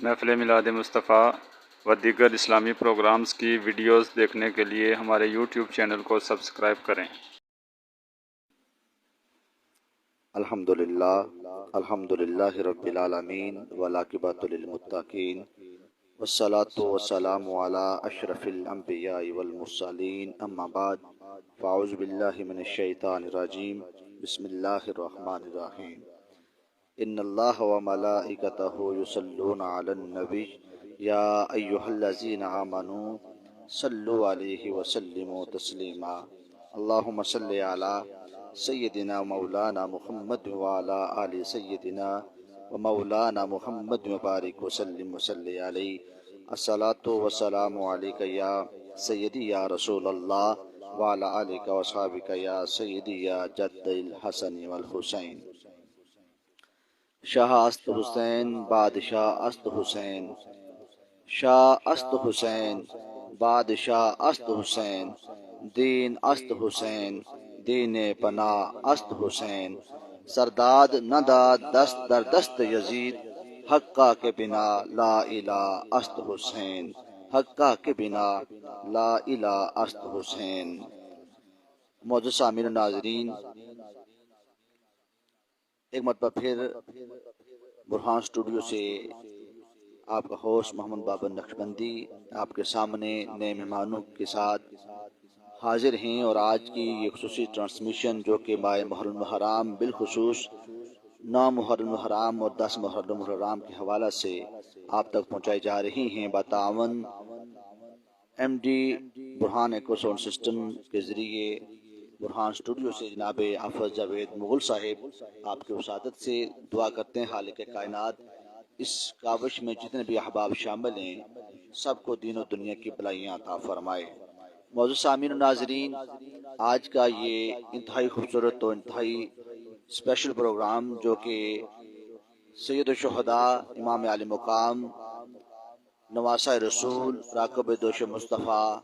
محفل میلاد مصطفیٰ و دیگر اسلامی پروگرامز کی ویڈیوز دیکھنے کے لیے ہمارے یوٹیوب چینل کو سبسکرائب کریں۔ الحمدللہ رب العالمین والعاقبۃ للمتقین والصلاة والسلام علی اشرف الانبیاء والمرسلین اما بعد فاعوذ باللہ من الشیطان الرجیم بسم اللہ الرحمن الرحیم ان اللہ وملائکتہ یصلون علی النبی یا ایہا الذین آمنوا صلوا علیہ وسلموا تسلیما اللہم صلی علی سیدنا مولانا محمد وعلی آل سیدنا و مولانا محمد مبارک وسلم وصلی علیہ الصلاۃ والسلام علیک یا سیدی یا رسول اللہ وعلی آلک و صحابک یا سیدی یا جد الحسن والحسین شاہ است حسین بادشاہ است حسین شاہ است حسین بادشاہ است حسین دین است حسین دین پناہ است حسین سرداد نہ داد دست در دست یزید حقہ کے بنا لا الہ است حسین حقہ کے بنا لا الہ است حسین۔ معزز سامعین و ناظرین، ایک مرتبہ پھر برہان اسٹوڈیو سے آپ کا ہوسٹ محمد بابر نقشبندی آپ کے سامنے نئے مہمانوں کے ساتھ حاضر ہیں، اور آج کی یہ خصوصی ٹرانسمیشن جو کہ ماہ محرم الحرام بالخصوص 9 محرم الحرام اور 10 محرم الحرام کے حوالہ سے آپ تک پہنچائی جا رہی ہیں بتعاون ایم ڈی برہان ایکو ساؤنڈ سسٹم کے ذریعے برہان اسٹوڈیو سے جناب حافظ جاوید مغل صاحب آپ کے وسادت سے دعا کرتے ہیں خالق کائنات اس کاوش میں جتنے بھی احباب شامل ہیں سب کو دین و دنیا کی بلائیاں عطا فرمائے۔ معزز سامعین و ناظرین، آج کا یہ انتہائی خوبصورت و انتہائی اسپیشل پروگرام جو کہ سید الشہداء امام علی مقام نواسہ رسول راکب دوش مصطفیٰ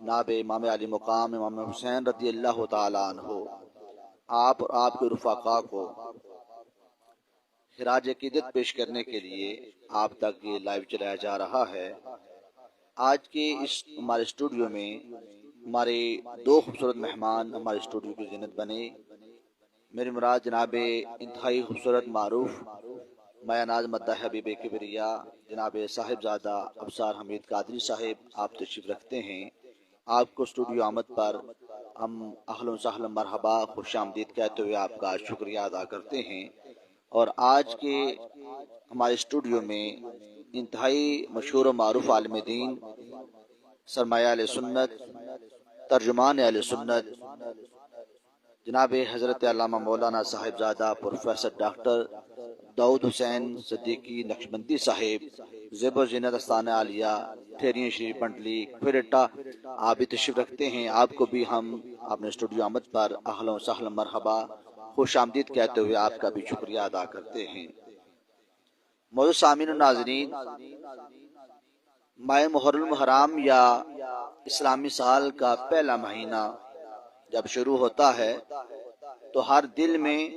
ناب امام علی مقام امام حسین رضی اللہ تعالیٰ عنہ آپ اور آپ کے رفقا کو خراج عقیدت پیش کرنے کے لیے آپ تک یہ لائیو چلایا جا رہا ہے۔ آج کے اس ہمارے اسٹوڈیو میں ہمارے 2 خوبصورت مہمان ہمارے اسٹوڈیو کی زینت بنے۔ میری مراد جناب انتہائی خوبصورت معروف مایا ناز مداح حبیب کبریا جناب صاحبزادہ ابصار حمید قادری صاحب آپ تشریف رکھتے ہیں۔ آپ کو اسٹوڈیو آمد پر ہم اہلا و سہلا مرحبا خوش آمدید کہتے ہوئے آپ کا شکریہ ادا کرتے ہیں۔ اور آج کے ہمارے اسٹوڈیو میں انتہائی مشہور و معروف عالم دین، سرمایہ اہل سنت، ترجمان اہل سنت، جناب حضرت علامہ مولانا صاحبزادہ پروفیسر ڈاکٹر داؤد حسین صدیقی نقشبندی صاحب زیب و زینت آستانہ عالیہ ٹھیریاں شریف بنڈلی کھویرٹا آپ بھی تشریف رکھتے ہیں۔ آپ کو بھی ہم اپنے اسٹوڈیو آمد پر اہلا و سہلا مرحبا خوش آمدید کہتے ہوئے آپ کا بھی شکریہ ادا کرتے ہیں۔ معزز سامعین و ناظرین، ماہ محرم الحرام یا اسلامی سال کا پہلا مہینہ جب شروع ہوتا ہے تو ہر دل میں،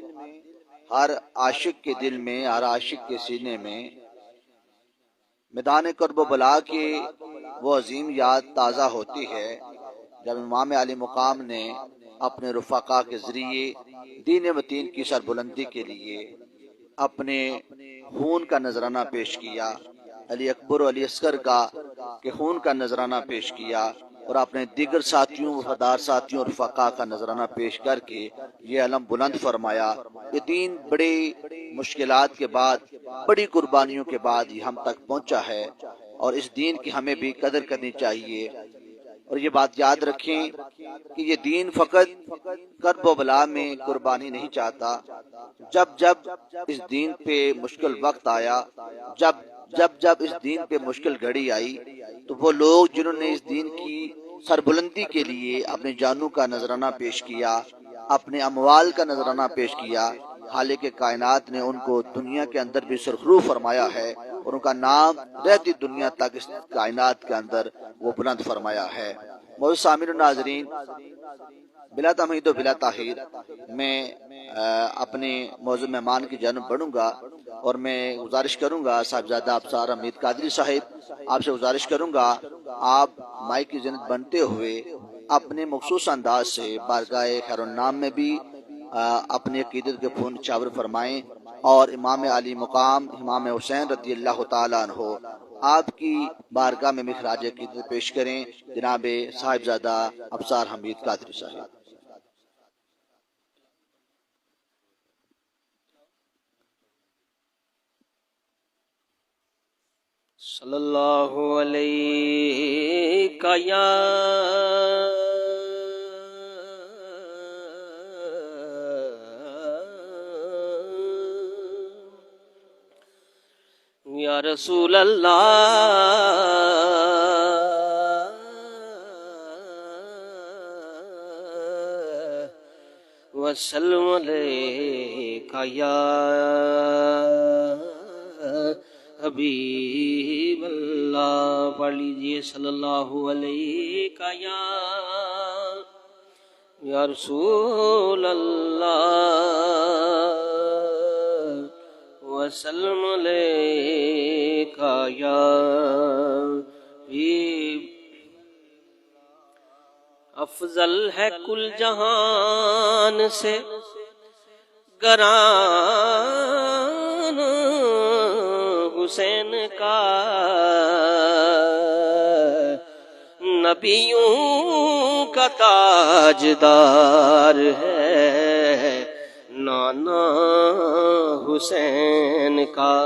ہر عاشق کے دل میں، ہر عاشق کے سینے میں میدان کرب و بلا کی وہ عظیم یاد تازہ ہوتی ہے جب امام علی مقام نے اپنے رفقا کے ذریعے دین متین کی سربلندی کے لیے اپنے خون کا نذرانہ پیش کیا، علی اکبر و علی اصغر کا کہ خون کا نذرانہ پیش کیا، اور اپنے دیگر ساتھیوں، وفادار ساتھیوں اور رفقا کا نذرانہ پیش کر کے یہ علم بلند فرمایا۔ یہ دین بڑی مشکلات کے بعد، بڑی قربانیوں کے بعد یہ ہم تک پہنچا ہے، اور اس دین کی ہمیں بھی قدر کرنی چاہیے۔ اور یہ بات یاد رکھیں کہ یہ دین فقط کرب و بلا میں قربانی نہیں چاہتا۔ جب جب اس دین پہ مشکل وقت آیا، جب اس دین پہ مشکل گھڑی آئی، تو وہ لوگ جنہوں نے اس دین کی سربلندی کے لیے اپنے جانوں کا نذرانہ پیش کیا، اپنے اموال کا نذرانہ پیش کیا، خالق کائنات نے ان کو دنیا کے اندر بھی سرخرو فرمایا ہے، اور ان کا نام رہتی دنیا تک اس کائنات کے اندر وہ بلند فرمایا ہے۔ معزز سامعین و ناظرین، بلا تمہید و بلا تاخیر میں اپنے موضوع مہمان کی جانب بڑھوں گا۔ اور میں گزارش کروں گا صاحبزادہ ابصار حمید قادری صاحب، آپ سے گزارش کروں گا آپ مائک کی زینت بنتے ہوئے اپنے مخصوص انداز سے بارگاہ خیرالنام میں بھی اپنی عقیدت کے پھول نچھاور فرمائیں اور امام علی مقام امام حسین رضی اللہ تعالیٰ عنہ آپ کی بارگاہ میں مخراج عقیدت پیش کریں جناب صاحبزادہ ابصار حمید قادری صاحب۔ صلی اللہ علیہ یا رسول اللہ وسلم علیکہ یا حبیب اللہ، پڑھ لیجئے صلی اللہ علیہ یا رسول اللہ وسلم علیکہ یا حبیب۔ افضل ہے کل جہان سے گران حسین کا، نبیوں کا تاجدار ہے نانا حسین کا۔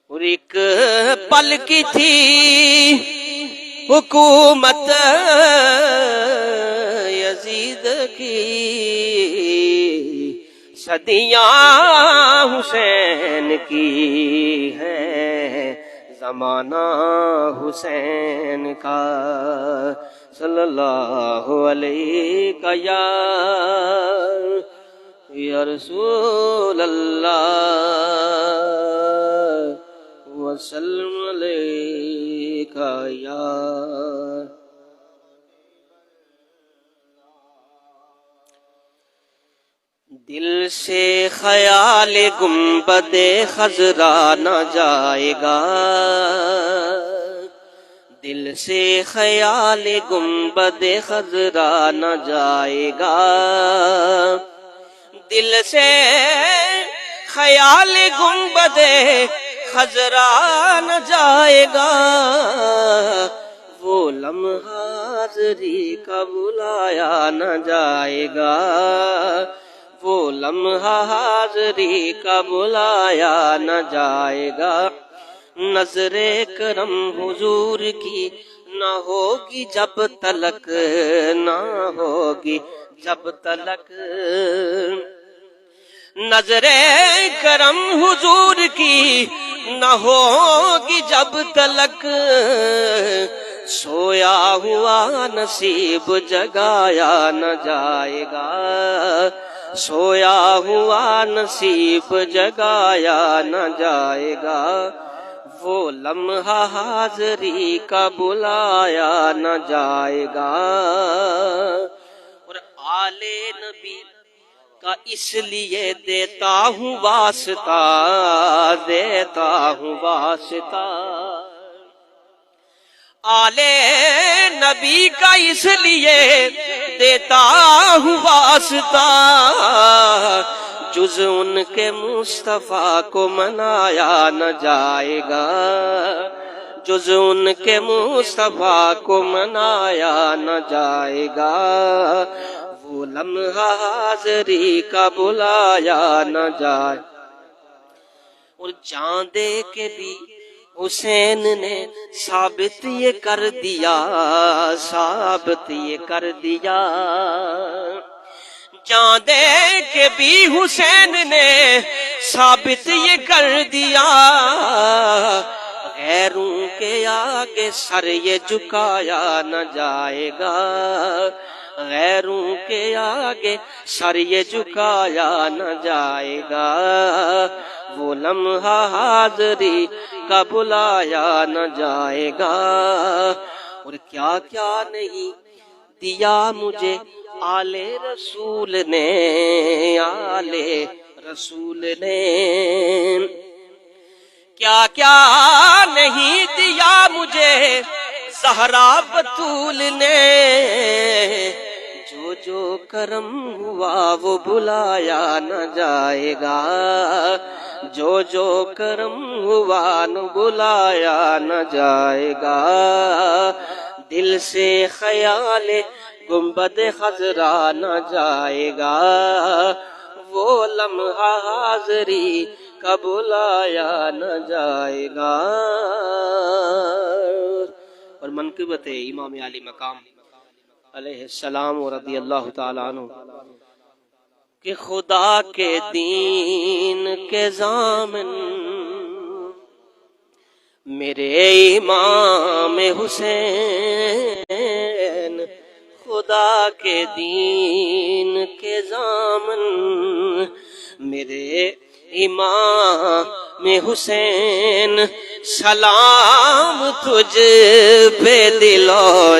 اور ایک پل کی تھی حکومت یزید کی، صدیاں حسین کی ہے زمانہ حسین کا، صلی اللہ علیہ یا رسول اللہ وسلم علیکہ یا۔ دل سے خیال گنبد خضرا نہ جائے گا، دل سے خیال گنبد خضرا نہ جائے گا، دل سے خیال گنبد خضرا نہ جائے گا، وہ لمحہ حاضری کا بلایا نہ جائے گا، وہ لمحہ حاضری کا بلایا نہ جائے گا، نظر کرم حضور کی نہ ہوگی جب تلک، نہ ہوگی جب تلک، نظر کرم حضور کی نہ ہوگی جب تلک، سویا ہوا نصیب جگایا نہ جائے گا، سویا ہوا نصیب جگایا نہ جائے گا، وہ لمحہ حاضری کا بلایا نہ جائے گا۔ اور آل نبی کا اس لیے دیتا ہوں واسطہ، دیتا ہوں واسطہ، آل نبی کا اس لیے دیتا ہوں واسطہ، جز ان کے مصطفیٰ کو منایا نہ جائے گا، جز ان کے مصطفیٰ کو منایا نہ جائے گا، وہ لمحہ حاضری کا بلایا نہ جائے۔ اور جان دے کے بھی حسین نے ثابت یہ کر دیا، ثابت یہ کر دیا، جان دے کے بھی حسین نے ثابت یہ کر دیا، غیروں کے آگے سر یہ جھکایا نہ جائے گا، غیروں کے آگے سر یہ جھکایا نہ جائے گا، وہ لمحہ حاضری کا بلایا نہ جائے گا۔ اور کیا کیا نہیں دیا مجھے آل رسول نے، آل رسول نے کیا کیا نہیں دیا مجھے زہرا بطول نے، جو جو کرم ہوا وہ بلایا نہ جائے گا، جو جو کرم ہوا نہ بلایا نہ جائے گا، دل سے خیال گنبد خضرا نہ جائے گا، وہ لمحہ حاضری کا بلایا نہ جائے گا۔ اور منقبت امام علی مقام علیہ السلام و رضی اللہ تعالیٰ عنہ کہ خدا کے دین کے ضامن میرے امام حسین، خدا کے دین کے ضامن میرے امام حسین، سلام تجھ پہ دل و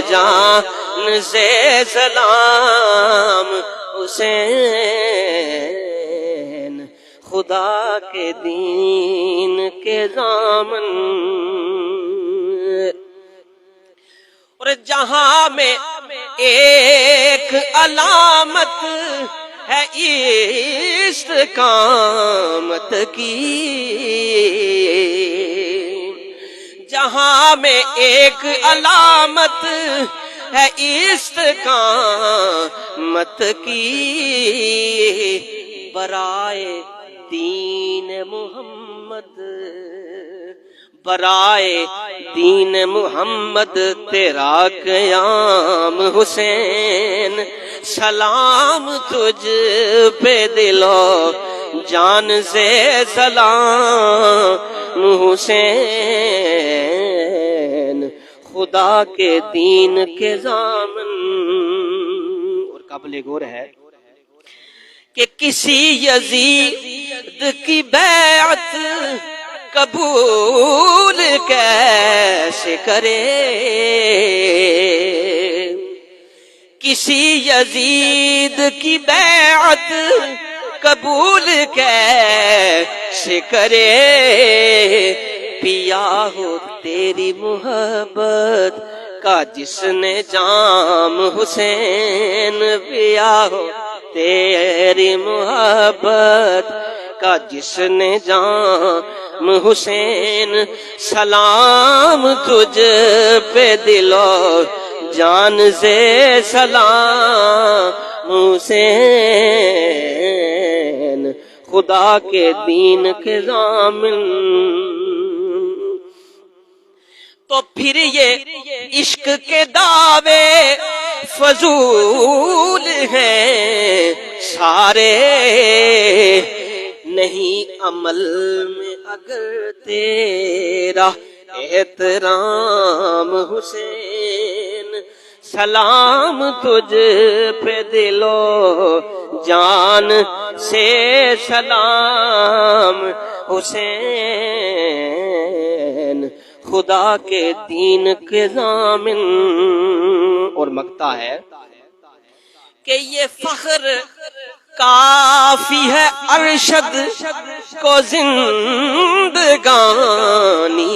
جان سے، سلام حسین، خدا کے دین کے ضامن۔ اور جہاں میں ایک علامت ہے استقامت کی، جہاں میں ایک علامت ہے استقامت کی، برائے دین محمد، برائے دین محمد تیرا قیام حسین، سلام تجھ پہ دل و جان سے، سلام حسین، خدا کے دین کے ضامن۔ اور قابل غور ہے کہ کسی یزید کی بیعت قبول کیسے کرے، کسی یزید کی بیعت قبول کیسے کرے، پیا ہو تیری محبت کا جس نے جام حسین، پیا ہو تیری محبت کا جس نے جام حسین، سلام تجھ پہ دل و جان سے، سلام حسین، خدا کے دین کے ضامن۔ تو پھر یہ عشق کے دعوے فضول ہیں سارے، نہیں عمل میں اگر تیرا احترام حسین، سلام تجھ پہ دل و جان سے، سلام حسین، خدا کے دین کے ضامن۔ اور مگتا ہے کہ یہ فخر کافی ہے ارشد کو زندگانی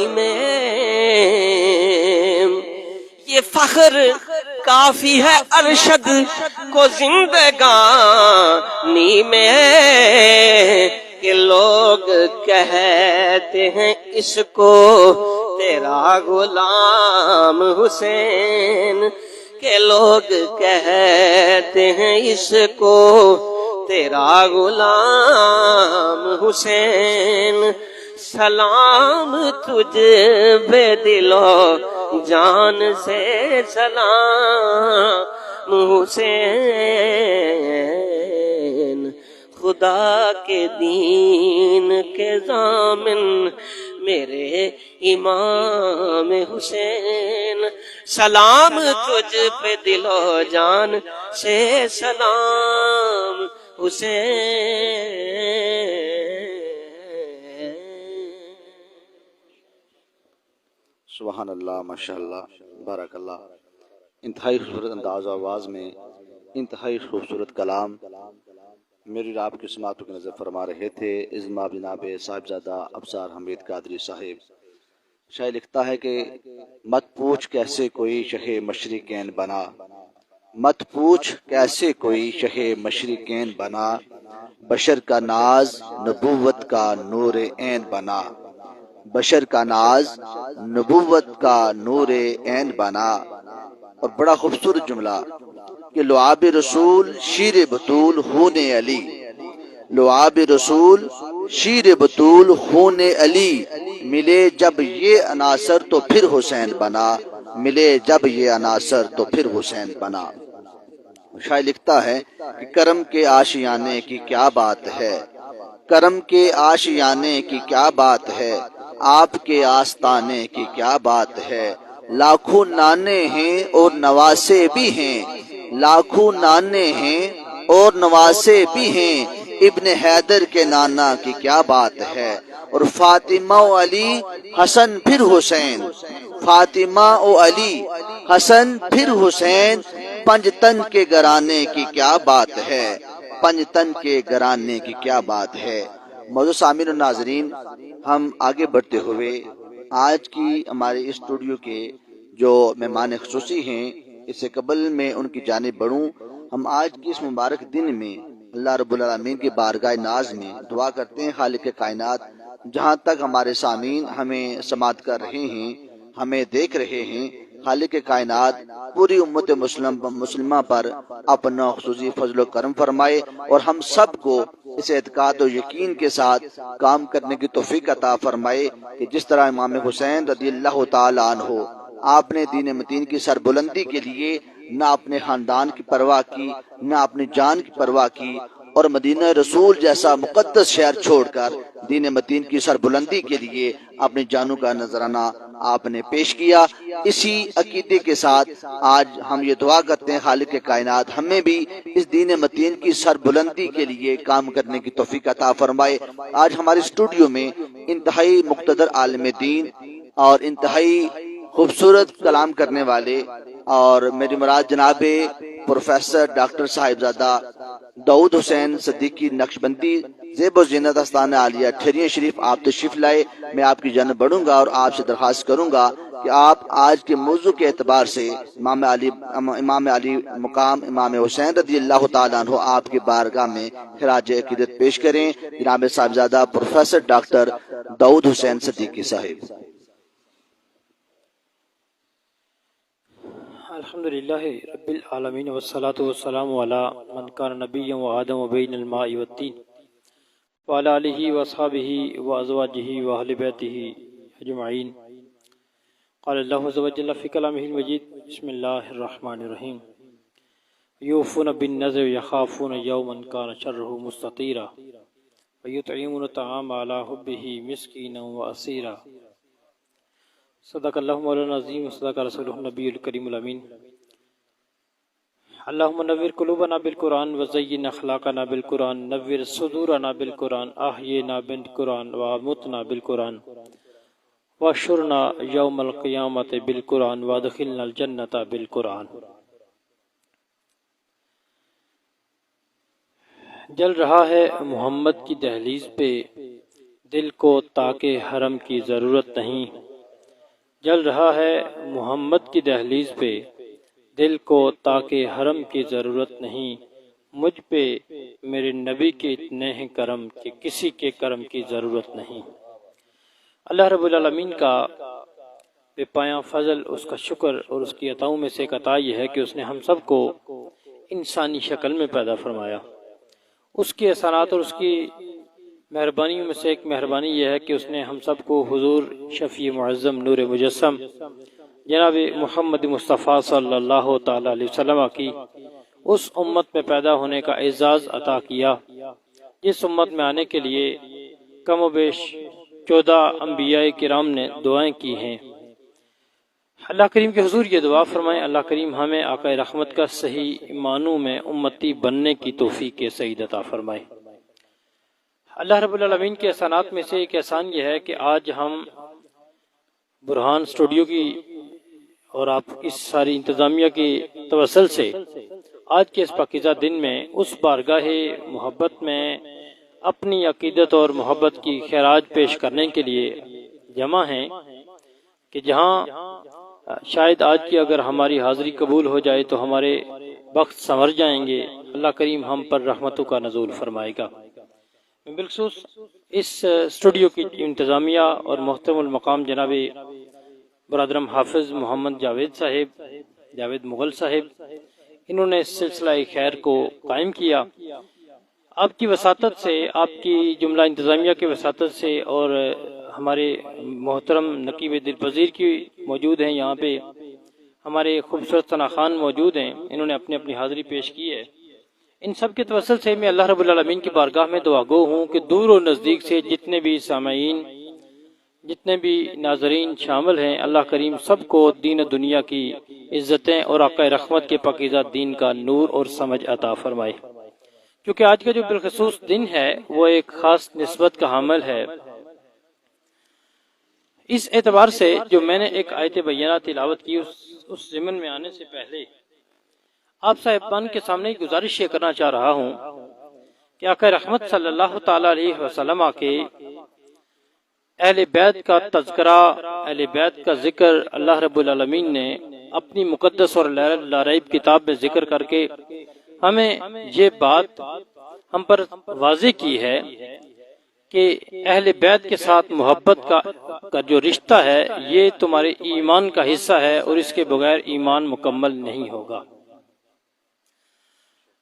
میں، یہ فخر کافی ہے ارشد کو زندگانی میں، کہ لوگ کہتے ہیں اس کو تیرا غلام حسین، کہ لوگ کہتے ہیں اس کو تیرا غلام حسین، سلام تجھ بے دل و جان سے، سلام حسین، خدا کے دین کے ضامن میرے امام حسین، سلام تجھ پہ دل و جان سے، سلام حسین۔ سبحان اللہ، ماشاء اللہ، بارک اللہ۔ انتہائی خوبصورت انداز و آواز میں انتہائی خوبصورت کلام میری اور آپ کی سماعتوں کی نظر فرما رہے تھے ازما جناب صاحبزادہ ابصار حمید قادری صاحب۔ شاعر لکھتا ہے کہ مت پوچھ کیسے کوئی شہ مشرقین بنا، مت پوچھ کیسے کوئی شہ مشرقین بنا، بشر کا ناز نبوت کا نور عین بنا، بشر کا ناز نبوت کا نور عین بنا۔ اور بڑا خوبصورت جملہ کہ لعاب رسول شیر بطول خون علی، لعاب رسول شیر بطول خون علی، ملے جب یہ عناصر تو پھر حسین بنا، ملے جب یہ عناصر تو پھر حسین بنا۔ شاعر لکھتا ہے کہ کرم کے آشیانے کی کیا بات ہے، کرم کے آشیانے کی کیا بات ہے، آپ کے آستانے کی کیا بات ہے، لاکھوں نانے ہیں اور نواسے بھی ہیں، لاکھوں نانے ہیں اور نواسے بھی ہیں، ابن حیدر کے نانا کی کیا بات ہے، اور فاطمہ و علی حسن پھر حسین، فاطمہ و علی حسن پھر حسین، پنج تن کے گرانے کی کیا بات ہے، پنج تن کے گرانے کی کیا بات ہے۔ موضوع سامعین و ناظرین، ہم آگے بڑھتے ہوئے آج کی ہمارے اسٹوڈیو کے جو مہمان خصوصی ہیں، اس سے قبل میں ان کی جانب بڑھوں، ہم آج کی اس مبارک دن میں اللہ رب العالمین کی بارگاہ ناز میں دعا کرتے ہیں خالق کائنات، جہاں تک ہمارے سامعین ہمیں سماعت کر رہے ہیں، ہمیں دیکھ رہے ہیں، خالق کائنات پوری امت مسلمہ پر اپنا خصوصی فضل و کرم فرمائے، اور ہم سب کو اس اعتقاد و یقین کے ساتھ کام کرنے کی توفیق عطا فرمائے کہ جس طرح امام حسین رضی اللہ تعالی عنہ آپ نے دین متین کی سربلندی کے لیے نہ اپنے خاندان کی پرواہ کی، نہ اپنی جان کی پرواہ کی، اور مدینہ رسول جیسا مقدس شہر چھوڑ کر دین متین کی سربلندی کے لیے اپنی جانوں کا نذرانہ آپ نے پیش کیا۔ اسی عقیدے کے ساتھ آج ہم یہ دعا کرتے ہیں خالق کائنات ہمیں بھی اس دین متین کی سربلندی کے لیے کام کرنے کی توفیق عطا فرمائے۔ آج ہمارے اسٹوڈیو میں انتہائی مقتدر عالم دین اور انتہائی خوبصورت کلام کرنے والے، اور میری مراد جناب پروفیسر ڈاکٹر صاحبزادہ داؤد حسین صدیقی نقشبندی زیب و زینت آستانہ عالیہ ٹھرین شریف آپ تشریف لائے۔ میں آپ کی جانب بڑھوں گا اور آپ سے درخواست کروں گا کہ آپ آج کے موضوع کے اعتبار سے امام علی مقام امام حسین رضی اللہ تعالیٰ عنہ آپ کی بارگاہ میں خراج عقیدت پیش کریں۔ جناب صاحبزادہ پروفیسر ڈاکٹر داؤد حسین صدیقی صاحب۔ الحمدللہ رب العالمین والصلاة والسلام علی من کان نبیا و آدم و بین الماء والتین وعلی آلہ واصحابہ وازواجہ واہل بیتہ اجمعین۔ قال اللہ عز و جل فی کلامہ المجید بسم اللہ الرحمن الرحیم یوفون بالنذر یخافون یوما کان شرہ مستطیرا ویطعمون الطعام علی حبہ مسکینا و اسیرا۔ صدق اللہ مولانا عظیم صدق رسولہ النبی الکریم الامین۔ اللہم نور قلوبنا بالقرآن وزین اخلاقنا بالقرآن، نور صدورنا بالقرآن، احینا بالقرآن وامتنا بالقرآن، واشرنا یوم القیامت بالقرآن وادخلنا الجنت بالقرآن۔ جل رہا ہے محمد کی دہلیز پہ دل کو تاکہ حرم کی ضرورت نہیں، جل رہا ہے محمد کی دہلیز پہ دل کو تاکہ حرم کی ضرورت نہیں، مجھ پہ میرے نبی کے اتنے ہیں کرم کہ کسی کے کرم کی ضرورت نہیں۔ اللہ رب العالمین کا بے پایاں فضل، اس کا شکر اور اس کی عطاؤں میں سے ایک عطا یہ ہے کہ اس نے ہم سب کو انسانی شکل میں پیدا فرمایا۔ اس کی احسانات اور اس کی مہربانیوں میں سے ایک مہربانی یہ ہے کہ اس نے ہم سب کو حضور شفیع معظم نور مجسم جناب محمد مصطفیٰ صلی اللہ تعالی علیہ وسلم کی اس امت میں پیدا ہونے کا اعزاز عطا کیا جس امت میں آنے کے لیے کم و بیش 14 انبیاء کرام نے دعائیں کی ہیں۔ اللہ کریم کے حضور یہ دعا فرمائیں، اللہ کریم ہمیں آقا رحمت کا صحیح معنوں میں امتی بننے کی توفیق سعید عطا فرمائے۔ اللہ رب العالمین کے احسانات میں سے ایک احسان یہ ہے کہ آج ہم برہان اسٹوڈیو کی اور آپ کی ساری انتظامیہ کی توسل سے آج کے اس پاکیزہ دن میں اس بارگاہ محبت میں اپنی عقیدت اور محبت کی خراج پیش کرنے کے لیے جمع ہیں کہ جہاں شاید آج کی اگر ہماری حاضری قبول ہو جائے تو ہمارے وقت سنور جائیں گے، اللہ کریم ہم پر رحمتوں کا نزول فرمائے گا۔ بالخصوص اس اسٹوڈیو کی انتظامیہ اور محترم المقام جناب برادرم حافظ محمد جاوید مغل صاحب، انہوں نے اس سلسلہ خیر کو قائم کیا۔ آپ کی وساطت سے، آپ کی جملہ انتظامیہ کی وساطت سے، اور ہمارے محترم نقیب دلپذیر کی موجود ہیں یہاں پہ، ہمارے خوبصورت ثنا خان موجود ہیں، انہوں نے اپنی اپنی حاضری پیش کی ہے۔ ان سب کے توسل سے میں اللہ رب العالمین کی بارگاہ میں دعا گو ہوں کہ دور و نزدیک سے جتنے بھی سامعین، جتنے بھی ناظرین شامل ہیں، اللہ کریم سب کو دین و دنیا کی عزتیں اور آقا رحمت کے پاکیزہ دین کا نور اور سمجھ عطا فرمائے۔ کیونکہ آج کا جو بالخصوص دن ہے وہ ایک خاص نسبت کا حامل ہے۔ اس اعتبار سے جو میں نے ایک آیت بینہ تلاوت کی، اس ضمن میں آنے سے پہلے آپ صاحبان کے سامنے ایک گزارش یہ کرنا چاہ رہا ہوں کہ آقا رحمت صلی اللہ تعالی علیہ وسلم کے اہل بیت کا تذکرہ، اہل بیت کا ذکر اللہ رب العالمین نے اپنی مقدس اور لا ریب کتاب میں ذکر کر کے ہمیں یہ بات ہم پر واضح کی ہے کہ اہل بیت کے ساتھ محبت کا جو رشتہ ہے یہ تمہارے ایمان کا حصہ ہے اور اس کے بغیر ایمان مکمل نہیں ہوگا۔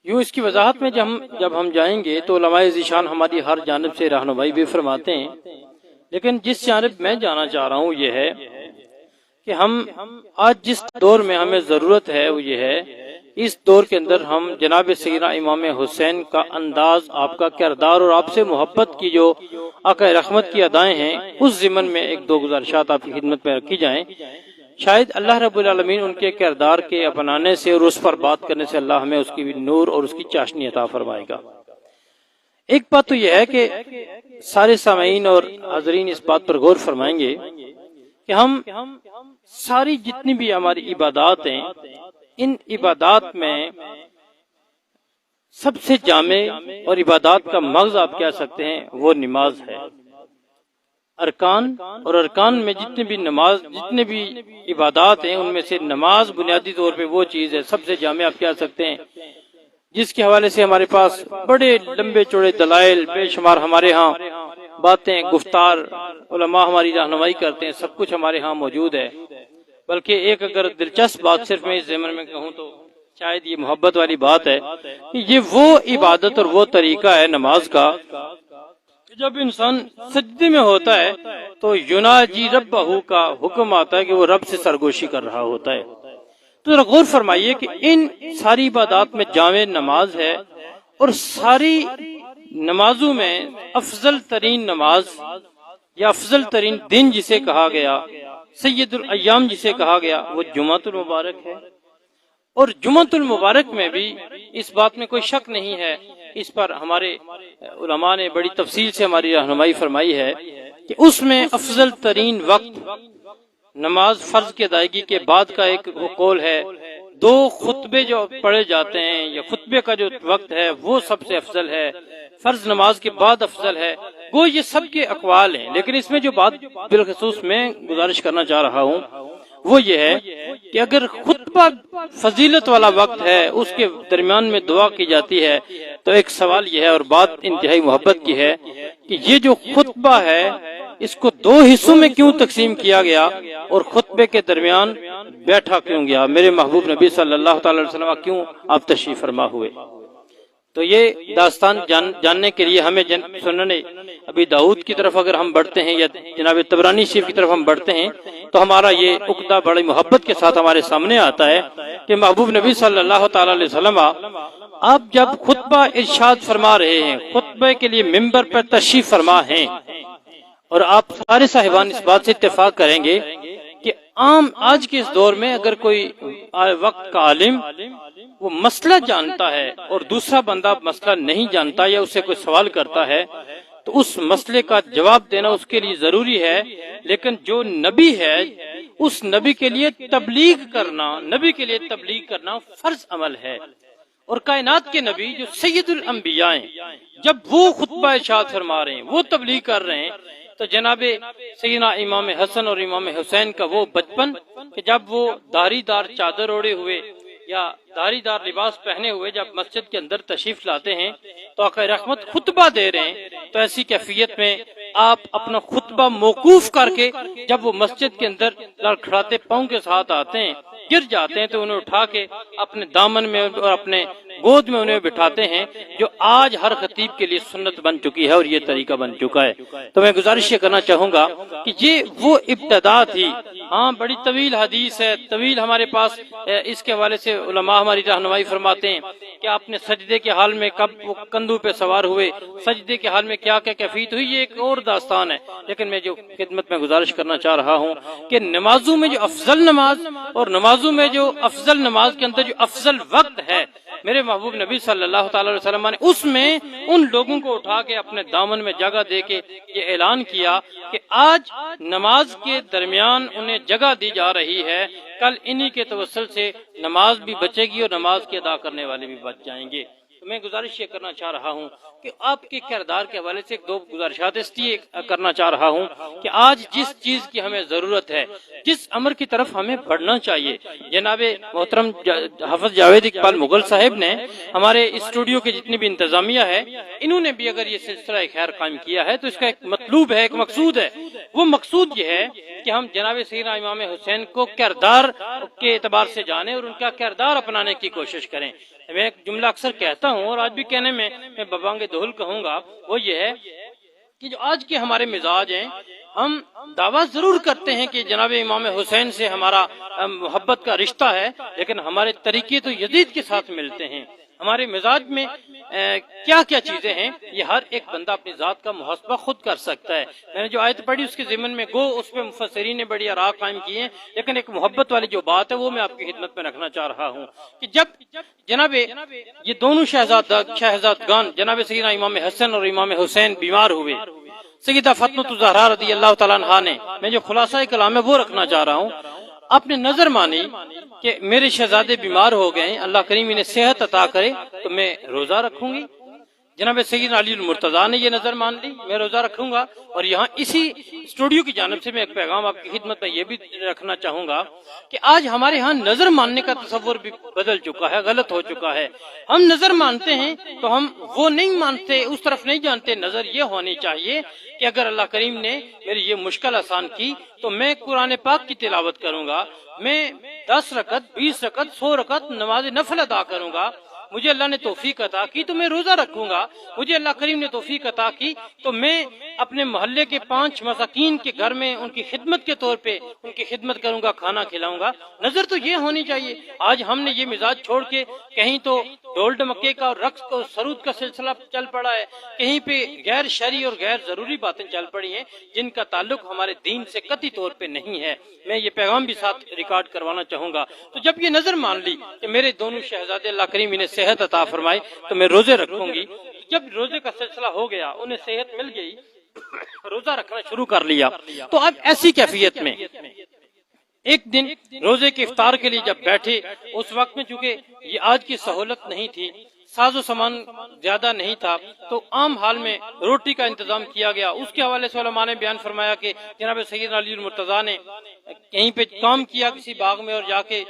یوں اس کی وضاحت میں جب ہم جائیں گے تو علماء ذیشان ہماری ہر جانب سے رہنمائی بھی فرماتے ہیں، لیکن جس جانب میں جانا چاہ رہا ہوں یہ ہے کہ ہم آج جس دور میں ہمیں ضرورت ہے وہ یہ ہے، اس دور کے اندر ہم جناب سیدنا امام حسین کا انداز، آپ کا کردار اور آپ سے محبت کی جو آقا رحمت کی ادائیں ہیں، اس ضمن میں ایک دو گزارشات آپ کی خدمت میں رکھی جائیں۔ شاید اللہ رب العالمین ان کے کردار کے اپنانے سے اور اس پر بات کرنے سے اللہ ہمیں اس کی نور اور اس کی چاشنی عطا فرمائے گا۔ ایک بات تو یہ ہے کہ سارے سامعین اور حاضرین اس بات پر غور فرمائیں گے کہ ہم ساری جتنی بھی ہماری عبادات ہیں، ان عبادات میں سب سے جامع اور عبادات کا مغز آپ کہہ سکتے ہیں وہ نماز ہے۔ ارکان اور ارکان میں جتنے بھی عبادات ہیں ان میں سے نماز بنیادی طور پہ وہ چیز ہے سب سے جامع آپ کہہ سکتے ہیں، جس کے حوالے سے ہمارے پاس بڑے لمبے چوڑے دلائل بے شمار ہمارے ہاں باتیں، گفتار، علماء ہماری رہنمائی کرتے ہیں، سب کچھ ہمارے ہاں موجود ہے۔ بلکہ ایک اگر دلچسپ بات صرف میں اس ضمن میں کہوں تو شاید یہ محبت والی بات ہے کہ یہ وہ عبادت اور وہ طریقہ ہے نماز کا کہ جب انسان سجدے میں ہوتا ہے تو یناجی ربہ کا حکم آتا ہے کہ وہ رب سے سرگوشی کر رہا ہوتا ہے۔ تو ذرا غور فرمائیے کہ ان ساری عبادات میں جامع نماز ہے، اور ساری نمازوں میں افضل ترین نماز یا افضل ترین دن جسے کہا گیا، سید الایام جسے کہا گیا، وہ جمعۃ المبارک ہے۔ اور جمعۃ المبارک میں بھی اس بات میں کوئی شک نہیں ہے، اس پر ہمارے علماء نے بڑی تفصیل سے ہماری رہنمائی فرمائی ہے کہ اس میں افضل ترین وقت نماز فرض کی ادائیگی کے بعد کا ایک قول ہے، دو خطبے جو پڑھے جاتے ہیں یا خطبے کا جو وقت ہے وہ سب سے افضل ہے، فرض نماز کے بعد افضل ہے۔ وہ یہ سب کے اقوال ہیں، لیکن اس میں جو بات بالخصوص میں گزارش کرنا چاہ رہا ہوں وہ یہ ہے کہ اگر خطبہ فضیلت والا وقت ہے، اس کے درمیان میں دعا کی جاتی ہے، تو ایک سوال یہ ہے اور بات انتہائی محبت کی ہے کہ یہ جو خطبہ ہے اس کو دو حصوں میں کیوں تقسیم کیا گیا اور خطبے کے درمیان بیٹھا کیوں گیا؟ میرے محبوب نبی صلی اللہ تعالی علیہ وسلم کیوں آپ تشریف فرما ہوئے؟ تو یہ داستان جاننے کے لیے ہمیں سنن ابی داؤد کی طرف اگر ہم بڑھتے ہیں یا جناب طبرانی شریف کی طرف ہم بڑھتے ہیں تو ہمارا یہ عقدہ بڑی محبت کے ساتھ ہمارے سامنے آتا ہے کہ محبوب نبی صلی اللہ تعالی علیہ وسلم آپ جب خطبہ ارشاد فرما رہے ہیں، خطبے کے لیے ممبر پر تشریف فرما ہیں، اور آپ سارے صاحبان اس بات سے اتفاق کریں گے کہ عام آج کے اس دور میں اگر کوئی وقت کا عالم وہ مسئلہ جانتا ہے اور دوسرا بندہ مسئلہ نہیں جانتا یا اس سے کوئی سوال کرتا ہے تو اس مسئلے کا جواب دینا اس کے لیے ضروری ہے، لیکن جو نبی ہے اس نبی کے لیے تبلیغ کرنا فرض عمل ہے۔ اور کائنات کے نبی جو سید الانبیاء ہیں، جب وہ خطبہ ارشاد فرما رہے ہیں، وہ تبلیغ کر رہے ہیں، تو جناب سیدنا امام حسن اور امام حسین کا وہ بچپن کہ جب وہ دھاری دار چادر اوڑے ہوئے یا دھاری دار لباس پہنے ہوئے جب مسجد کے اندر تشریف لاتے ہیں تو آقا رحمت خطبہ دے رہے ہیں، تو ایسی کیفیت میں آپ اپنا خطبہ موقوف کر کے جب وہ مسجد کے اندر لڑکھڑاتے پاؤں کے ساتھ آتے ہیں، گر جاتے ہیں، تو انہیں اٹھا کے اپنے دامن میں اور اپنے گود میں انہیں بٹھاتے ہیں، جو آج ہر خطیب کے لیے سنت بن چکی ہے اور یہ طریقہ بن چکا ہے۔ تو میں گزارش یہ کرنا چاہوں گا کہ یہ وہ ابتدا تھی۔ ہاں بڑی طویل حدیث ہے، طویل ہمارے پاس اس کے حوالے سے علماء ہماری رہنمائی فرماتے ہیں کہ آپ نے سجدے کے حال میں کب کندھوں پہ سوار ہوئے، سجدے کے حال میں کیا کیا کیفیت ہوئی، یہ ایک اور داستان ہے۔ لیکن میں جو خدمت میں گزارش کرنا چاہ رہا ہوں کہ نمازوں میں جو افضل نماز اور نمازوں میں جو افضل نماز کے اندر جو افضل وقت ہے، میرے محبوب نبی صلی اللہ تعالی علیہ وسلم نے اس میں ان لوگوں کو اٹھا کے اپنے دامن میں جگہ دے کے یہ اعلان کیا کہ آج نماز کے درمیان انہیں جگہ دی جا رہی ہے، کل انہی کے توسل سے نماز بھی بچے گی اور نماز کے ادا کرنے والے بھی بچ جائیں گے۔ میں گزارش یہ کرنا چاہ رہا ہوں کہ آپ کے کردار کے حوالے سے ایک دو گزارشات اس لیے کرنا چاہ رہا ہوں کہ آج جس چیز کی ہمیں ضرورت ہے، جس امر کی طرف ہمیں بڑھنا چاہیے، جناب محترم حافظ جاوید اقبال مغل صاحب نے ہمارے اسٹوڈیو کے جتنی بھی انتظامیہ ہے، انہوں نے بھی اگر یہ سلسلہ خیر قائم کیا ہے تو اس کا ایک مطلوب ہے، ایک مقصود ہے۔ وہ مقصود یہ ہے کہ ہم جناب سیدنا امام حسین کو کردار کے اعتبار سے جانیں اور ان کا کردار اپنانے کی کوشش کریں۔ میں ایک جملہ اکثر کہتا ہوں اور آج بھی کہنے میں ببانگ دہل کہوں گا، وہ یہ ہے کہ جو آج کے ہمارے مزاج ہیں، ہم دعویٰ ضرور کرتے ہیں کہ جناب امام حسین سے ہمارا محبت کا رشتہ ہے، لیکن ہمارے طریقے تو یزید کے ساتھ ملتے ہیں۔ ہمارے مزاج میں کیا کیا چیزیں ہیں، یہ ہر ایک بندہ اپنی ذات کا محاسبہ خود کر سکتا ہے۔ میں نے جو آیت پڑھی اس کے ضمن میں گو اس پہ مفسرین نے بڑی آراء قائم کی ہیں، لیکن ایک محبت والی جو بات ہے وہ میں آپ کی خدمت میں رکھنا چاہ رہا ہوں کہ جب جناب یہ دونوں شہزادگان جناب سیدنا امام حسن اور امام حسین بیمار ہوئے، سیدہ فاطمہ الزہرا رضی اللہ تعالیٰ عنہا نے، میں جو خلاصہ کلام ہے وہ رکھنا چاہ رہا ہوں، آپ نے نظر مانی کہ میرے شہزادے بیمار ہو گئے، اللہ کریم انہیں صحت عطا کرے تو میں روزہ رکھوں گی۔ جناب سیدنا علی المرتضیٰ نے یہ نظر مان لی، میں روزہ رکھوں گا۔ اور یہاں اسی اسٹوڈیو کی جانب سے میں ایک پیغام آپ کی خدمت میں یہ بھی رکھنا چاہوں گا کہ آج ہمارے ہاں نظر ماننے کا تصور بھی بدل چکا ہے، غلط ہو چکا ہے۔ ہم نظر مانتے ہیں تو ہم وہ نہیں مانتے، اس طرف نہیں جانتے۔ نظر یہ ہونی چاہیے کہ اگر اللہ کریم نے میری یہ مشکل آسان کی تو میں قرآن پاک کی تلاوت کروں گا، میں 10 رکعت 20 رکعت 100 رکعت نماز نفل ادا کروں گا، مجھے اللہ نے توفیق عطا کی تو میں روزہ رکھوں گا، مجھے اللہ کریم نے توفیق عطا کی تو میں اپنے محلے کے 5 مساکین کے گھر میں ان کی خدمت کے طور پہ ان کی خدمت کروں گا، کھانا کھلاؤں گا۔ نظر تو یہ ہونی چاہیے۔ آج ہم نے یہ مزاج چھوڑ کے کہیں تو ڈول ڈمکے کا اور رقص کو سرود کا سلسلہ چل پڑا ہے، کہیں پہ غیر شرعی اور غیر ضروری باتیں چل پڑی ہیں جن کا تعلق ہمارے دین سے قطعی طور پہ نہیں ہے۔ میں یہ پیغام بھی ساتھ ریکارڈ کروانا چاہوں گا۔ تو جب یہ نظر مان لی کہ میرے دونوں شہزادے اللہ کریم انہیں صحت عطا فرمائے تو میں روزے رکھوں گی، جب روزے کا سلسلہ ہو گیا، انہیں صحت مل گئی، روزہ رکھنا شروع کر لیا، تو اب ایسی کیفیت میں ایک دن روزے کے افطار کے لیے جب بیٹھے، اس وقت میں چونکہ یہ آج کی سہولت نہیں تھی، ساز و سامان زیادہ نہیں تھا، تو عام حال میں روٹی کا انتظام کیا گیا۔ اس کے حوالے سے علماء نے بیان فرمایا کہ جناب سیدنا علی المرتضیٰ نے کہیں پہ کام کیا کسی باغ میں اور جا کے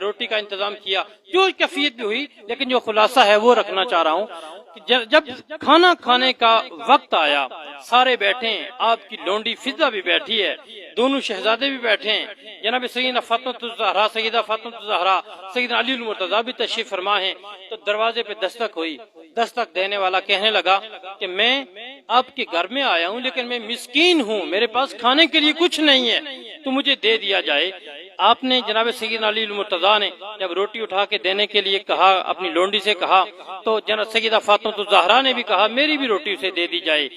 روٹی کا انتظام کیا، جو کیفیت بھی ہوئی، لیکن جو خلاصہ ہے وہ رکھنا چاہ رہا ہوں کہ جب کھانا کھانے کا وقت آیا، سارے بیٹھے ہیں، آپ کی لونڈی فضہ بھی بیٹھی ہے، دونوں شہزادے بھی بیٹھے ہیں، جناب سیدنا فاطمہ الزہرا سیدہ فاطمہ الزہرا سیدنا علی المرتضیٰ بھی تشریف فرما ہیں، تو دروازے پہ دستک ہوئی۔ دستک دینے والا کہنے لگا کہ میں آپ کے گھر میں آیا ہوں لیکن میں مسکین ہوں، میرے پاس کھانے کے لیے کچھ نہیں ہے، تو مجھے دے دیا جائے۔ آپ نے جناب سیدنا علی المرتضیٰ نے جب روٹی اٹھا کے دینے کے لیے کہا، اپنی لونڈی سے کہا، تو جناب سیدہ فاطمہ الزہرا نے بھی کہا میری بھی روٹی اسے دے دی جائے۔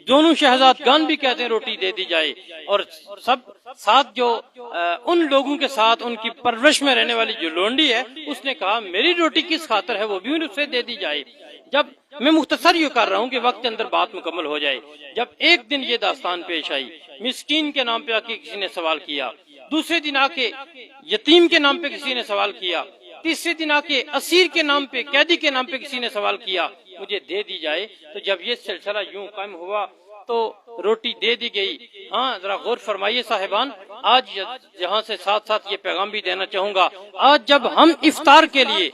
دونوں شہزادگان بھی کہتے ہیں روٹی دے دی جائے، اور سب ساتھ جو ان لوگوں کے ساتھ ان کی پرورش میں رہنے والی جو لونڈی ہے، اس نے کہا میری روٹی کس خاطر ہے، وہ بھی اسے دے دی جائے۔ جب میں مختصر یہ کر رہا ہوں کہ وقت کے اندر بات مکمل ہو جائے، جب ایک دن یہ داستان پیش آئی، مسکین کے نام پہ آ کے کسی نے سوال کیا، دوسرے دن آ کے یتیم کے نام پہ کسی نے سوال کیا، تیسرے دن آ کے اسیر کے نام پہ، قیدی کے نام پہ کسی نے سوال کیا مجھے دے دی جائے، تو جب یہ سلسلہ یوں قائم ہوا تو روٹی دے دی گئی۔ ہاں ذرا غور فرمائیے صاحبان، آج جہاں سے ساتھ ساتھ یہ پیغام بھی دینا چاہوں گا، آج جب ہم افطار کے لیے،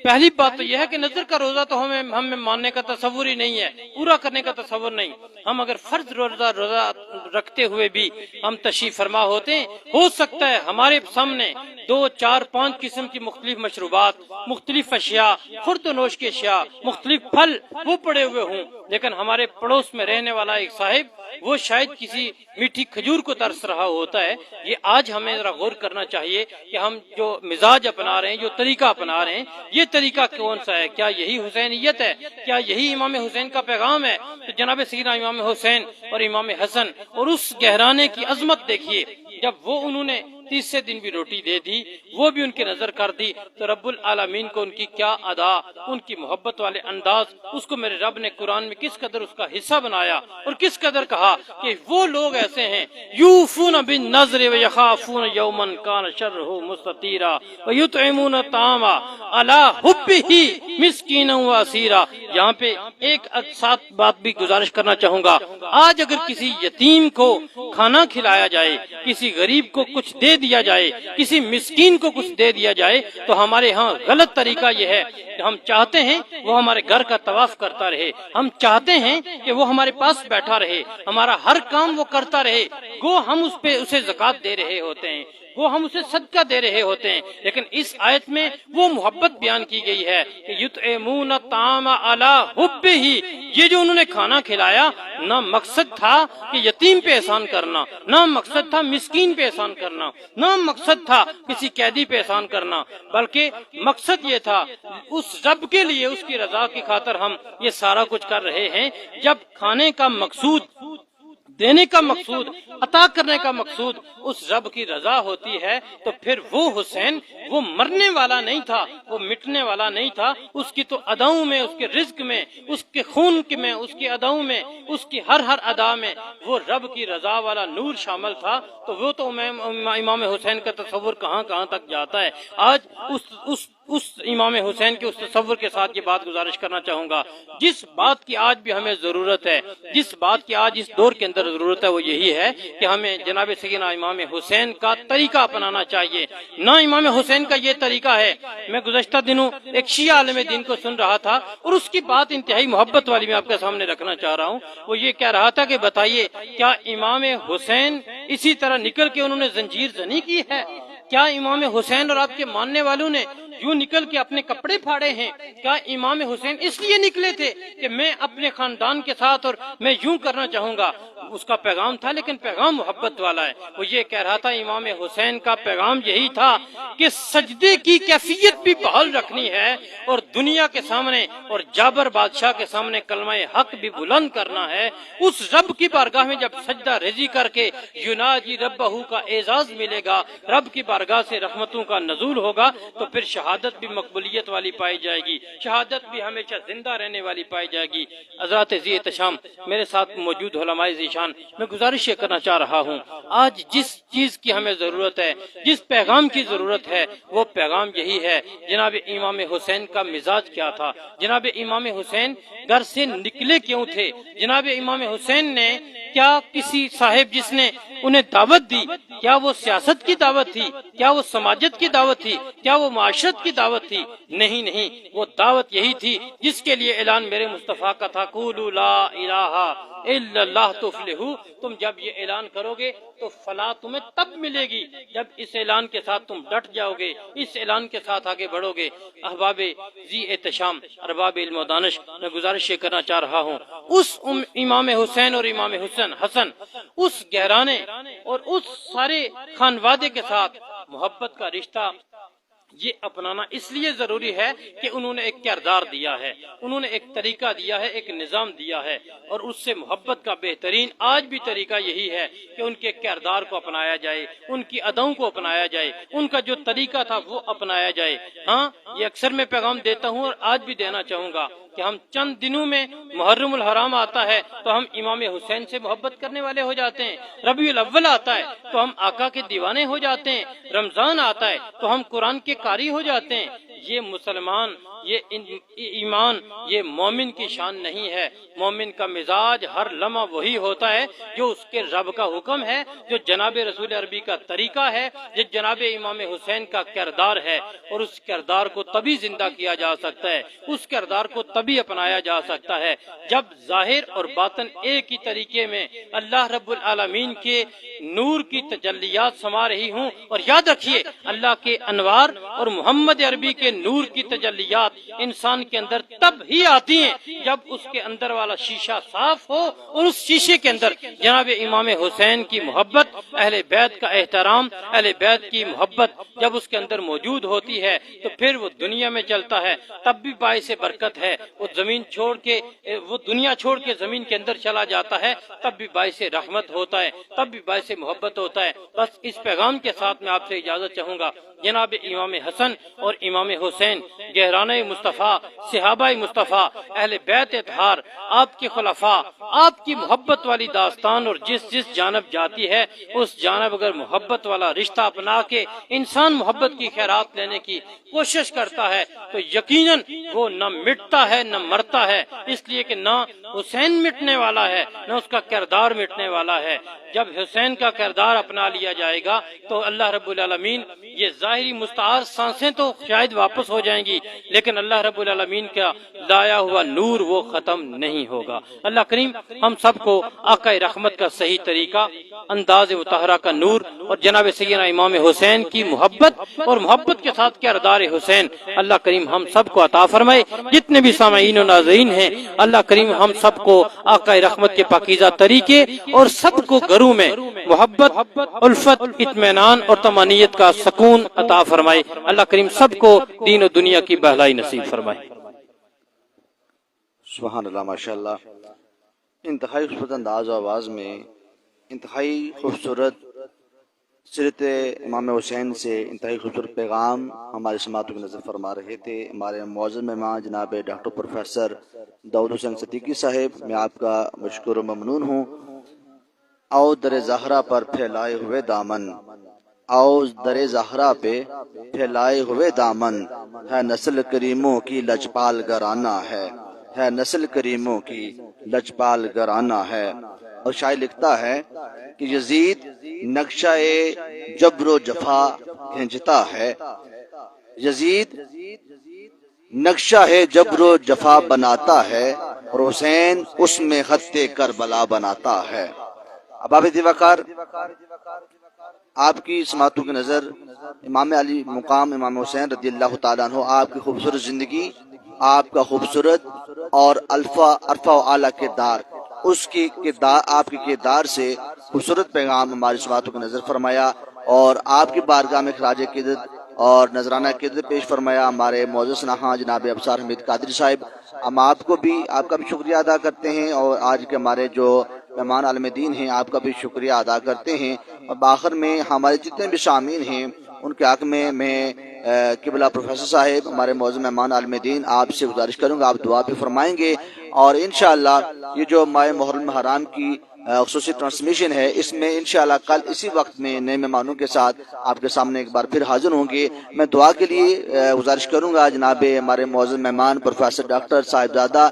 پہلی بات تو یہ ہے کہ نظر کا روزہ تو ہمیں ماننے کا تصور ہی نہیں ہے، پورا کرنے کا تصور نہیں۔ ہم اگر فرض روزہ رکھتے ہوئے بھی ہم تشریف فرما ہوتے ہیں، ہو سکتا ہے ہمارے سامنے 2، 4، 5 قسم کی مختلف مشروبات، مختلف اشیاء، خورد و نوش کی اشیاء، مختلف پھل وہ پڑے ہوئے ہوں، لیکن ہمارے پڑوس میں رہنے والا ایک صاحب وہ شاید کسی میٹھی کھجور کو ترس رہا ہوتا ہے۔ یہ آج ہمیں ذرا غور کرنا چاہیے کہ ہم جو مزاج اپنا رہے ہیں، جو طریقہ اپنا رہے ہیں، یہ طریقہ کون سا ہے؟ کیا یہی حسینیت ہے؟ کیا یہی امام حسین کا پیغام ہے؟ تو جناب سیدنا امام حسین اور امام حسن اور اس گہرانے کی عظمت دیکھیے، جب وہ انہوں نے تیسرے دن بھی روٹی دے دی، وہ بھی ان کی نظر کر دی، تو رب العالمین کو ان کی کیا ادا، ان کی محبت والے انداز، اس کو میرے رب نے قرآن میں کس قدر اس کا حصہ بنایا اور کس قدر کہا کہ وہ لوگ ایسے ہیں یوفون بالنذر ویخافون یوما کان شرہ مستطیرا ویطعمون الطعام علی حبہ مسکینا واسیرا۔ یہاں پہ ایک ساتھ بات بھی گزارش کرنا چاہوں گا، آج اگر کسی یتیم کو کھانا کھلایا جائے، کسی غریب کو کچھ دے دیا جائے، کسی مسکین کو کچھ دے دیا جائے، تو ہمارے ہاں غلط طریقہ یہ ہے کہ ہم چاہتے ہیں وہ ہمارے گھر کا طواف کرتا رہے، ہم چاہتے ہیں کہ وہ ہمارے پاس بیٹھا رہے، ہمارا ہر کام وہ کرتا رہے، گو ہم اسے زکوٰۃ دے رہے ہوتے ہیں، وہ ہم اسے صدقہ دے رہے ہوتے ہیں، لیکن اس آیت میں وہ محبت بیان کی گئی ہے کہ یطعمون الطعام علی حبہ، یہ جو انہوں نے کھانا کھلایا، نہ مقصد تھا کہ یتیم پہ احسان کرنا، نہ مقصد تھا مسکین پہ احسان کرنا، نہ مقصد تھا کسی قیدی پہ احسان کرنا، بلکہ مقصد یہ تھا اس رب کے لیے، اس کی رضا کی خاطر ہم یہ سارا کچھ کر رہے ہیں۔ جب کھانے کا مقصود، دینے کا مقصود، عطا کرنے کا مقصود اس رب کی رضا ہوتی ہے، تو پھر وہ حسین وہ مرنے والا نہیں تھا، وہ مٹنے والا نہیں تھا، اس کی تو اداؤں میں، اس کے رزق میں، اس کے خون میں، اس کی اداؤں میں، اس کی ہر ادا میں وہ رب کی رضا والا نور شامل تھا۔ تو وہ تو امام حسین کا تصور کہاں کہاں تک جاتا ہے۔ آج اس امام حسین کے اس تصور کے ساتھ یہ بات گزارش کرنا چاہوں گا، جس بات کی آج بھی ہمیں ضرورت ہے، جس بات کی آج اس دور کے اندر ضرورت ہے، وہ یہی ہے کہ ہمیں جناب سیدنا امام حسین کا طریقہ اپنانا چاہیے۔ نہ امام حسین کا یہ طریقہ ہے۔ میں گزشتہ دنوں ایک شیعہ عالم دین کو سن رہا تھا اور اس کی بات انتہائی محبت والی میں آپ کے سامنے رکھنا چاہ رہا ہوں۔ وہ یہ کہہ رہا تھا کہ بتائیے کیا امام حسین اسی طرح نکل کے انہوں نے زنجیر زنی کی ہے؟ کیا امام حسین اور آپ کے ماننے والوں نے یوں نکل کے اپنے کپڑے پھاڑے ہیں؟ کیا امام حسین اس لیے نکلے تھے کہ میں اپنے خاندان کے ساتھ اور میں یوں کرنا چاہوں گا؟ اس کا پیغام تھا، لیکن پیغام محبت والا ہے۔ وہ یہ کہہ رہا تھا امام حسین کا پیغام یہی تھا کہ سجدے کی کیفیت بھی بحال رکھنی ہے اور دنیا کے سامنے اور جابر بادشاہ کے سامنے کلمہ حق بھی بلند کرنا ہے۔ اس رب کی بارگاہ میں جب سجدہ ریزی کر کے یناجی ربہ کا اعزاز ملے گا، رب کی بارگاہ سے رحمتوں کا نزول ہوگا، تو پھر شہادت بھی مقبولیت والی پائی جائے گی، شہادت بھی ہمیشہ زندہ رہنے والی پائی جائے گی۔ حضرات ذی احتشام میرے ساتھ موجود علماء ذیشان، میں گزارش یہ کرنا چاہ رہا ہوں، آج جس چیز کی ہمیں ضرورت ہے، جس پیغام کی ضرورت ہے، وہ پیغام یہی ہے۔ جناب امام حسین کا مزاج کیا تھا؟ جناب امام حسین گھر سے نکلے کیوں تھے؟ جناب امام حسین نے کیا کسی صاحب جس نے انہیں دعوت دی، کیا وہ سیاست کی دعوت تھی؟ کیا وہ سماجت کی دعوت تھی؟ کیا وہ معاشرت کی دعوت تھی؟ نہیں، وہ دعوت یہی تھی جس کے لیے اعلان میرے مصطفیٰ کا تھا، قولوا لا الہ الا اللہ تفلحوا۔ تم جب یہ اعلان کرو گے تو فلاح تمہیں تب ملے گی جب اس اعلان کے ساتھ تم ڈٹ جاؤ گے، اس اعلان کے ساتھ آگے بڑھو گے۔ احباب ذی احتشام، ارباب علم و دانش، میں گزارش یہ کرنا چاہ رہا ہوں، اس امام حسین اور امام حسن اس گہرانے اور اس سارے خانوادے کے ساتھ محبت کا رشتہ یہ اپنانا اس لیے ضروری ہے کہ انہوں نے ایک کردار دیا ہے، انہوں نے ایک طریقہ دیا ہے، ایک نظام دیا ہے، اور اس سے محبت کا بہترین آج بھی طریقہ یہی ہے کہ ان کے کردار کو اپنایا جائے، ان کی اداؤں کو اپنایا جائے، ان کا جو طریقہ تھا وہ اپنایا جائے۔ ہاں، یہ اکثر میں پیغام دیتا ہوں اور آج بھی دینا چاہوں گا کہ ہم چند دنوں میں محرم الحرام آتا ہے تو ہم امام حسین سے محبت کرنے والے ہو جاتے ہیں، ربیع الاول آتا ہے تو ہم آقا کے دیوانے ہو جاتے ہیں، رمضان آتا ہے تو ہم قرآن کے قاری ہو جاتے ہیں، یہ مسلمان، یہ ایمان، یہ مومن کی شان نہیں ہے۔ مومن کا مزاج ہر لمحہ وہی ہوتا ہے جو اس کے رب کا حکم ہے، جو جناب رسول عربی کا طریقہ ہے، جو جناب امام حسین کا کردار ہے، اور اس کردار کو تبھی زندہ کیا جا سکتا ہے، اس کردار کو تبھی اپنایا جا سکتا ہے جب ظاہر اور باطن ایک ہی طریقے میں اللہ رب العالمین کے نور کی تجلیات سما رہی ہوں۔ اور یاد رکھیے، اللہ کے انوار اور محمد عربی کے نور کی تجلیات انسان کے اندر تب ہی آتی ہیں جب اس کے اندر والا شیشہ صاف ہو، اور اس شیشے کے اندر جناب امام حسین کی محبت، اہل بیت کا احترام، اہل بیت کی محبت جب اس کے اندر موجود ہوتی ہے تو پھر وہ دنیا میں چلتا ہے، تب بھی باعث برکت ہے۔ وہ دنیا چھوڑ کے زمین کے اندر چلا جاتا ہے، تب بھی باعث رحمت ہوتا ہے، تب بھی باعث محبت ہوتا ہے۔ بس اس پیغام کے ساتھ میں آپ سے اجازت چاہوں گا۔ جناب امام حسن اور امام حسین، گہرانہ مصطفیٰ، صحابہ مصطفیٰ، اہل بیت اطہار، آپ کے خلفاء، آپ کی محبت والی داستان، اور جس جانب جاتی ہے اس جانب اگر محبت والا رشتہ اپنا کے انسان محبت کی خیرات لینے کی کوشش کرتا ہے تو یقیناً وہ نہ مٹتا ہے نہ مرتا ہے، اس لیے کہ نہ حسین مٹنے والا ہے نہ اس کا کردار مٹنے والا ہے۔ جب حسین کا کردار اپنا لیا جائے گا تو اللہ رب العالمین، یہ ظاہری مستعار سانسیں تو شاید واپس ہو جائیں گی، لیکن اللہ رب العالمین کا لایا ہوا نور وہ ختم نہیں ہوگا۔ اللہ کریم ہم سب کو آقا رحمت کا صحیح طریقہ، انداز مطہرہ کا نور، اور جناب سیدنا امام حسین کی محبت اور محبت کے ساتھ کردار حسین اللہ کریم ہم سب کو عطا فرمائے۔ جتنے بھی سامعین و ناظرین ہیں، اللہ کریم ہم سب کو آقا رحمت کے پاکیزہ طریقے اور سب کو گھروں میں محبت، الفت، اطمینان اور طمانینت کا سکون عطا فرمائے۔ اللہ کریم سب کو دین و دنیا کی بہلائی نصیب فرمائے۔ سبحان اللہ، ماشاءاللہ، انتہائی خوبصورت انداز و آواز میں انتہائی خوبصورت سیرت امام حسین سے انتہائی خوبصورت پیغام ہمارے سماعتوں کی نظر فرما رہے تھے ہمارے معزز مہمان جناب ڈاکٹر پروفیسر داؤد حسین صدیقی صاحب۔ میں آپ کا مشکور و ممنون ہوں۔ آؤ در زہرا پر پھیلائے ہوئے دامن، آؤ در زہرا پہ پھیلائے ہوئے دامن، ہے نسل کریموں کی لجپال گرانہ ہے نسل کریموں کی لجپال گرانہ ہے۔ اور شاعر لکھتا ہے کہ یزید نقشہ جبر و جفا کھینچتا ہے، یزید نقشہ جبر و جفا بناتا ہے، اور حسین اس میں خط کربلا بناتا ہے۔ اب آپ دیوکار، آپ کی سماعتوں کی نظر امام علی مقام امام حسین رضی اللہ تعالیٰ عنہ، آپ کی خوبصورت زندگی، آپ کا خوبصورت اور عرفہ و اعلیٰ کردار، اس کی کردار، آپ کے کردار سے خوبصورت پیغام ہماری سماعتوں کو نظر فرمایا، اور آپ کی بارگاہ میں خراج عقیدت اور نذرانہ عقیدت پیش فرمایا ہمارے معزز نہاں جناب ابصار حمید قادری صاحب۔ ہم آپ کا بھی شکریہ ادا کرتے ہیں، اور آج کے ہمارے جو مہمان عالم دین ہیں آپ کا بھی شکریہ ادا کرتے ہیں۔ اور بآخر میں ہمارے جتنے بھی شامل ہیں ان کے حق میں قبلہ پروفیسر صاحب، ہمارے معزز مہمان عالم دین، آپ سے گزارش کروں گا آپ دعا بھی فرمائیں گے، اور انشاءاللہ یہ جو ماہ محرم حرام کی خصوصی ٹرانسمیشن ہے، اس میں انشاءاللہ کل اسی وقت میں نئے مہمانوں کے ساتھ آپ کے سامنے ایک بار پھر حاضر ہوں گے۔ میں دعا کے لیے گزارش کروں گا جناب ہمارے معزز مہمان پروفیسر ڈاکٹر صاحبزادہ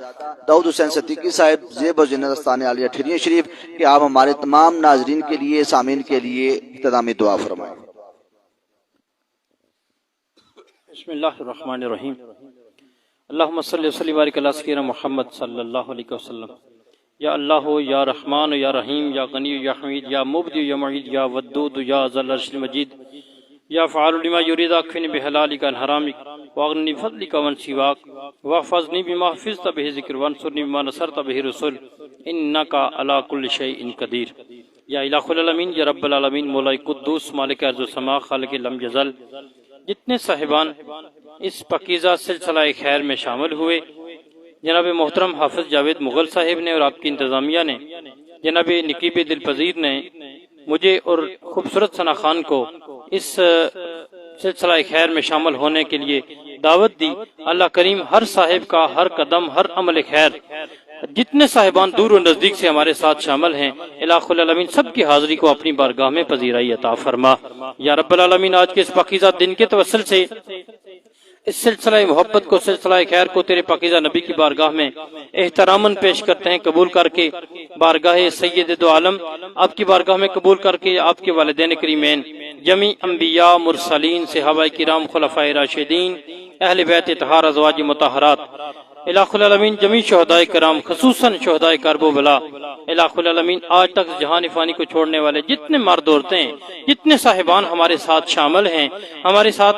داؤد حسین صدیقی صاحب زیب و زینت استان عالیہ ٹھیریاں شریف، کہ آپ ہمارے تمام ناظرین کے لیے، سامعین کے لیے اختتامی دعا فرمائیں۔ بسم اللہ الرحمن الرحیم۔ اللہم صلی وسلم وبارک علی سیدنا محمد صلی اللہ علیہ وسلم۔ یا اللہ یا رحمان یا رحیم یا غنی یا حمید یا مبدی یا معید یا ودود یا ذی العرش المجید یا فعال لما یرید اکفنی بحلالک عن حرامک واغننی بفضلک ومن سواک واحفظنی بما حفظت به ذکر وانصرنی بما نصرت به رسل انک علی کل شیء قدیر۔ یا الہ العالمین یا رب العالمین، مولا قدوس، مالک ارض و سما، خالق لم یزل، جتنے صاحبان اس پاکیزہ سلسلہ خیر میں شامل ہوئے، جناب محترم حافظ جاوید مغل صاحب نے اور آپ کی انتظامیہ نے، جناب نقیب دلپذیر نے مجھے اور خوبصورت ثنا خان کو اس سلسلہ خیر میں شامل ہونے کے لیے دعوت دی۔ اللہ کریم ہر صاحب کا ہر قدم، ہر عمل خیر، جتنے صاحبان دور و نزدیک سے ہمارے ساتھ شامل ہیں، الہ العالمین سب کی حاضری کو اپنی بارگاہ میں پذیرائی عطا فرما۔ یا رب العالمین آج کے اس پاکیزہ دن کے توسل سے اس سلسلہ محبت کو، سلسلہ خیر کو تیرے پاکیزہ نبی کی بارگاہ میں احتراماً پیش کرتے ہیں، قبول کر کے بارگاہ سید دو عالم آپ کی بارگاہ میں قبول کر کے آپ کے والدین کریمین، جمیع انبیاء، مرسلین، صحابہ کرام، خلفائے راشدین، اہل بیت اطہار، ازواج مطہرات، الہ العالمین، جمیع شہداء کرام، خصوصاً شہداء کرب و بلا، الہ العالمین، آج تک جہان فانی کو چھوڑنے والے جتنے مرد عورتیں ہیں، جتنے صاحبان ہمارے ساتھ شامل ہیں، ہمارے ساتھ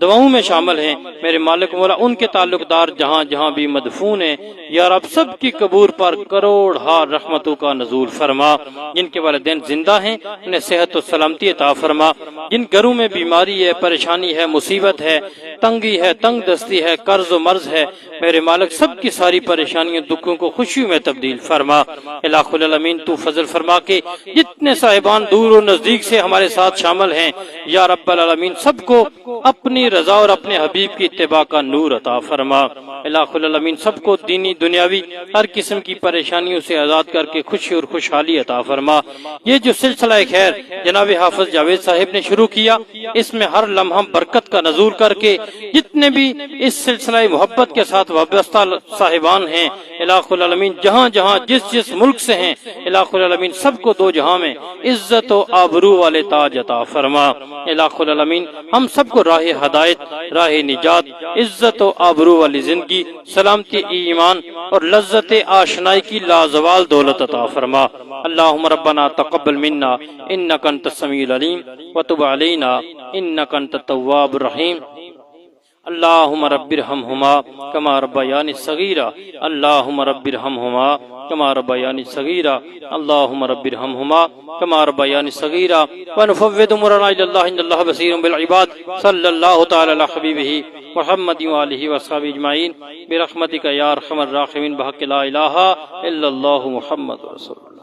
دعاؤں میں شامل ہیں، میرے مالک مولا ان کے تعلق دار جہاں جہاں بھی مدفون ہیں، یا رب سب کی قبور پر کروڑ ہار رحمتوں کا نزول فرما، جن کے والدین زندہ ہیں انہیں صحت و سلامتی عطا فرما، جن گھروں میں بیماری ہے، پریشانی ہے، مصیبت ہے، تنگی ہے، تنگ دستی ہے، قرض و مرض ہے، میرے مالک سب کی ساری پریشانیوں دکھوں کو خوشیوں میں تبدیل فرما، الہ العالمین تو فضل فرما کے جتنے صاحبان دور و نزدیک سے ہمارے ساتھ شامل ہیں، یا رب العالمین سب کو اپنی رضا اور اپنے حبیب کی اتباع کا نور عطا فرما، الہ العالمین سب کو دینی دنیاوی ہر قسم کی پریشانیوں سے آزاد کر کے خوشی اور خوشحالی عطا فرما۔ یہ جو سلسلہ خیر جناب حافظ جاوید صاحب نے شروع کیا، اس میں ہر لمحہ برکت کا نزول کر کے جتنے بھی اس سلسلہ محبت کے ساتھ وابستہ صاحبان ہیں، الہ العالمین جہاں جہاں جس جس ملک سے ہیں، الہ العالمین سب کو دو جہاں میں عزت و آبرو والے تاج عطا فرما، الہ العالمین ہم سب کو راہ ہدایت، راہ نجات، عزت و آبرو والی زندگی، سلامتی ایمان اور لذت آشنائی کی لازوال دولت عطا فرما۔ اللہم ربنا تقبل منا انک انت السمیع العلیم وتب علینا انک انت التواب الرحیم۔ اللہم رب ارحمہما کما ربیانی صغیرا، اللہم رب ارحمہما کما ربیانی صغیرا، اللہم رب ارحمہما کما ربیانی صغیرا، ونفوض امورنا الی اللہ ان اللہ بصیر بالعباد، صلی اللہ تعالی علی حبیبہ محمد وآلہ وصحبہ اجمعین برحمتک یا ارحم الراحمین بحق لا الہ الا اللہ محمد رسول اللہ۔